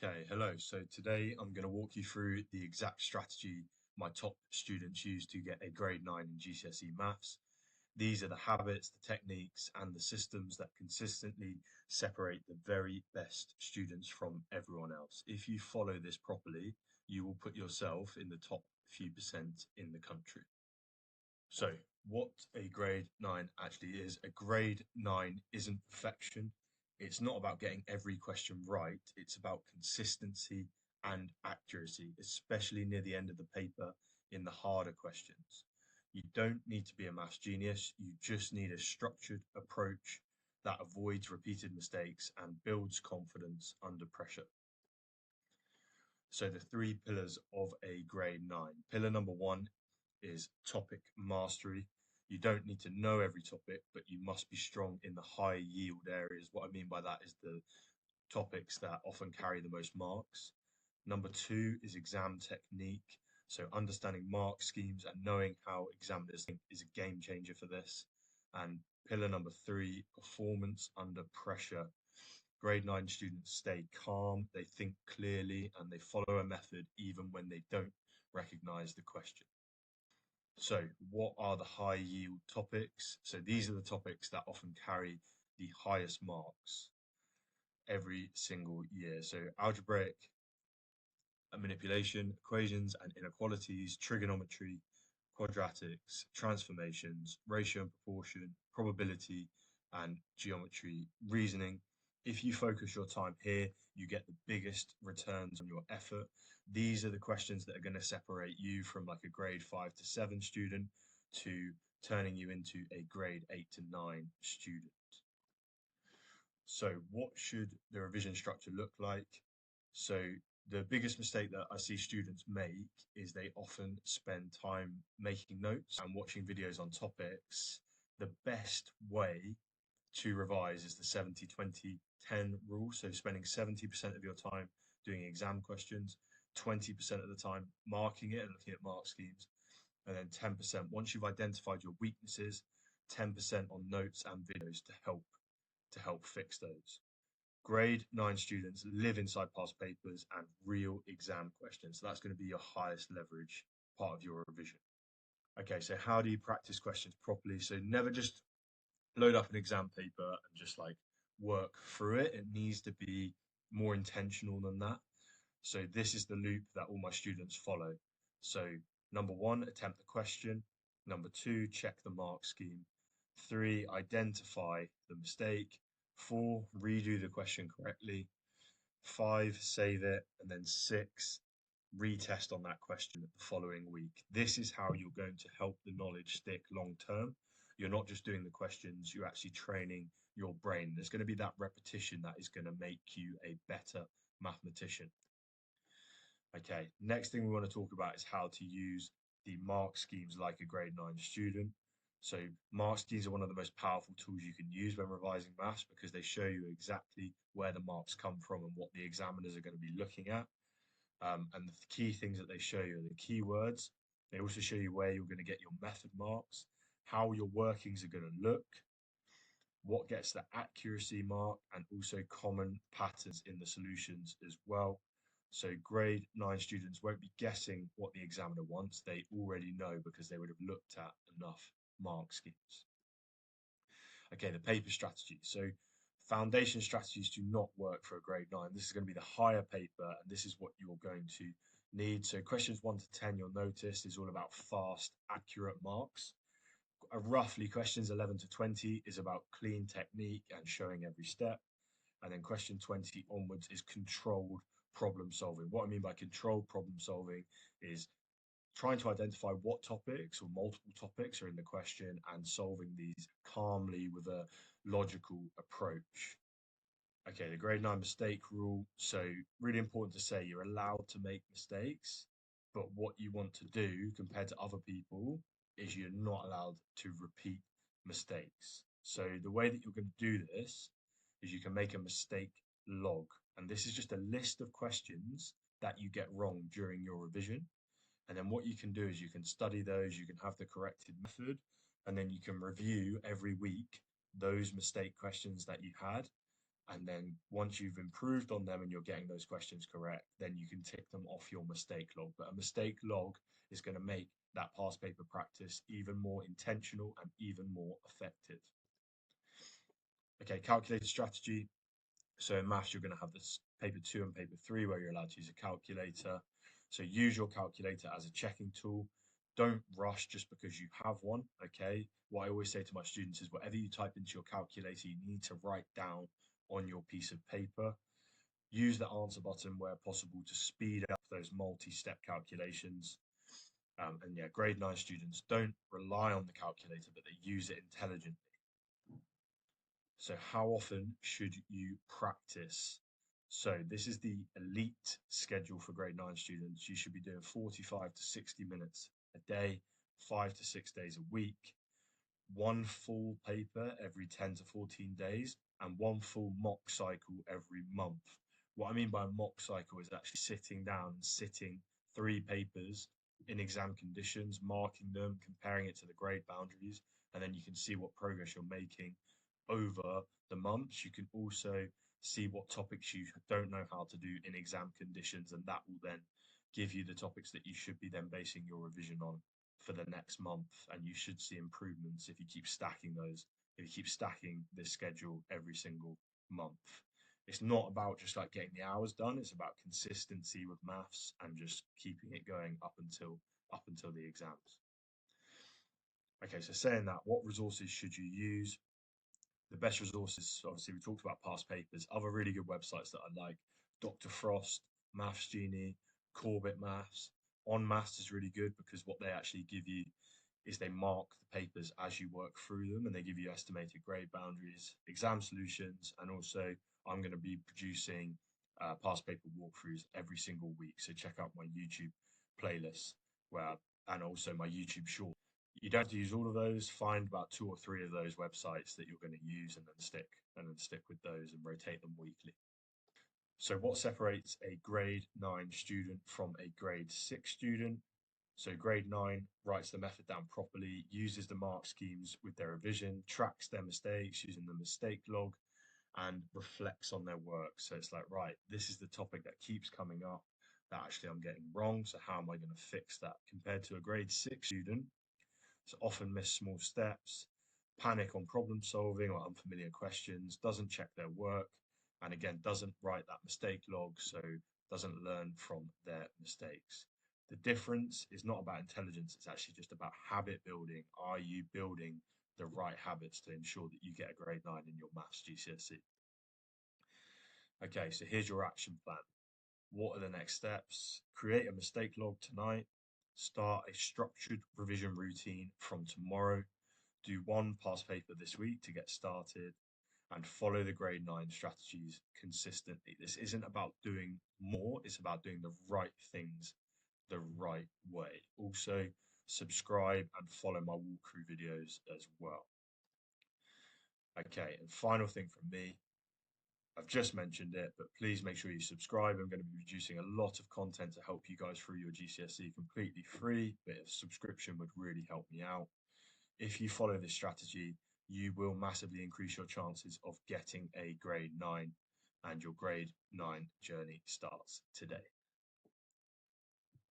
Okay, hello. So today I'm going to walk you through the exact strategy my top students use to get a grade 9 in GCSE Maths. These are the habits, the techniques, and the systems that consistently separate the very best students from everyone else. If you follow this properly, you will put yourself in the top few percent in the country. So, what a grade 9 actually is, a grade 9 isn't perfection. It's not about getting every question right. It's about consistency and accuracy, especially near the end of the paper in the harder questions. You don't need to be a maths genius. You just need a structured approach that avoids repeated mistakes and builds confidence under pressure. So the three pillars of a grade 9. Pillar number one is topic mastery. You don't need to know every topic, but you must be strong in the high yield areas. What I mean by that is the topics that often carry the most marks. Number two is exam technique. So understanding mark schemes and knowing how examiners think is a game changer for this. And pillar number three, performance under pressure. Grade 9 students stay calm, they think clearly, and they follow a method even when they don't recognize the question. So, what are the high yield topics? So, these are the topics that often carry the highest marks every single year. So, algebraic manipulation, equations and inequalities, trigonometry, quadratics, transformations, ratio and proportion, probability, and geometry reasoning. If you focus your time here, you get the biggest returns on your effort. These are the questions that are going to separate you from like a grade 5 to 7 student to turning you into a grade 8 to 9 student. So, what should the revision structure look like? So, the biggest mistake that I see students make is they often spend time making notes and watching videos on topics. The best way to revise is the 70-20-10 rule. So, spending 70% of your time doing exam questions, 20% of the time marking it and looking at mark schemes, and then 10% once you've identified your weaknesses, 10% on notes and videos to help fix those. Grade 9 students live inside past papers and real exam questions. So that's going to be your highest leverage part of your revision. Okay, so how do you practice questions properly? So never just load up an exam paper and just like work through it. It needs to be more intentional than that. So this is the loop that all my students follow. So number one, attempt the question. Number two, check the mark scheme. Three, identify the mistake. Four, redo the question correctly. Five, save it. And then six, retest on that question the following week. This is how you're going to help the knowledge stick long term. You're not just doing the questions, you're actually training your brain. There's going to be that repetition that is going to make you a better mathematician. Okay, next thing we want to talk about is how to use the mark schemes like a grade 9 student. So, mark schemes are one of the most powerful tools you can use when revising maths because they show you exactly where the marks come from and what the examiners are going to be looking at. And the key things that they show you are the keywords. They also show you where you're going to get your method marks, how your workings are going to look, what gets the accuracy mark, and also common patterns in the solutions as well. So grade 9 students won't be guessing what the examiner wants. They already know because they would have looked at enough mark schemes. Okay, the paper strategy. So foundation strategies do not work for a grade 9. This is going to be the higher paper, and this is what you're going to need. So questions 1 to 10, you'll notice, is all about fast, accurate marks. Roughly questions 11 to 20 is about clean technique and showing every step. And then question 20 onwards is controlled problem solving. What I mean by controlled problem solving is trying to identify what topics or multiple topics are in the question and solving these calmly with a logical approach. Okay, the grade 9 mistake rule. So, really important to say you're allowed to make mistakes, but what you want to do compared to other people is you're not allowed to repeat mistakes. So, the way that you're going to do this is you can make a mistake log. And this is just a list of questions that you get wrong during your revision. And then what you can do is you can study those, you can have the corrected method, and then you can review every week those mistake questions that you had And then once you've improved on them and you're getting those questions correct, then you can tick them off your mistake log. But a mistake log is going to make that past paper practice even more intentional and even more effective. Okay, calculator strategy. So in maths, you're going to have this paper 2 and paper 3 where you're allowed to use a calculator. So use your calculator as a checking tool. Don't rush just because you have one. Okay. What I always say to my students is whatever you type into your calculator, you need to write down on your piece of paper. Use the answer button where possible to speed up those multi-step calculations. And yeah, grade 9 students don't rely on the calculator, but they use it intelligently. So how often should you practice? So this is the elite schedule for grade 9 students. You should be doing 45 to 60 minutes a day, 5 to 6 days a week, one full paper every 10 to 14 days, and one full mock cycle every month. What I mean by a mock cycle is actually sitting down and sitting 3 papers in exam conditions, marking them, comparing it to the grade boundaries, and then you can see what progress you're making over the months. You can also see what topics you don't know how to do in exam conditions, and that will then give you the topics that you should be then basing your revision on for the next month. And you should see improvements if you keep stacking those, if you keep stacking this schedule every single month. It's not about just like getting the hours done, it's about consistency with maths and just keeping it going up until the exams. Okay, so saying that, what resources should you use? The best resources, obviously, we talked about past papers. Other really good websites that I like: DrFrost, Maths Genie, Corbett Maths. OnMaths is really good because what they actually give you is they mark the papers as you work through them, and they give you estimated grade boundaries, ExamSolutions, and also I'm going to be producing past paper walkthroughs every single week. So check out my YouTube playlist and also my YouTube short. You don't have to use all of those. Find about 2 or 3 of those websites that you're going to use, and then stick with those and rotate them weekly. So what separates a grade 9 student from a grade 6 student? So grade 9 writes the method down properly, uses the mark schemes with their revision, tracks their mistakes using the mistake log, and reflects on their work. So it's like, right, this is the topic that keeps coming up that actually I'm getting wrong. So how am I going to fix that? Compared to a grade 6 student, so often miss small steps, panic on problem solving or unfamiliar questions, doesn't check their work, and again, doesn't write that mistake log, so doesn't learn from their mistakes. The difference is not about intelligence, it's actually just about habit building. Are you building the right habits to ensure that you get a grade 9 in your maths GCSE? Okay, so here's your action plan. What are the next steps? Create a mistake log tonight. Start a structured revision routine from tomorrow. Do one past paper this week to get started, and follow the grade 9 strategies consistently. This isn't about doing more, it's about doing the right things the right way. Also, subscribe and follow my walkthrough videos as well. Okay, and final thing from me, I've just mentioned it, but please make sure you subscribe. I'm going to be producing a lot of content to help you guys through your GCSE completely free, but a subscription would really help me out. If you follow this strategy, you will massively increase your chances of getting a grade 9, and your grade 9 journey starts today.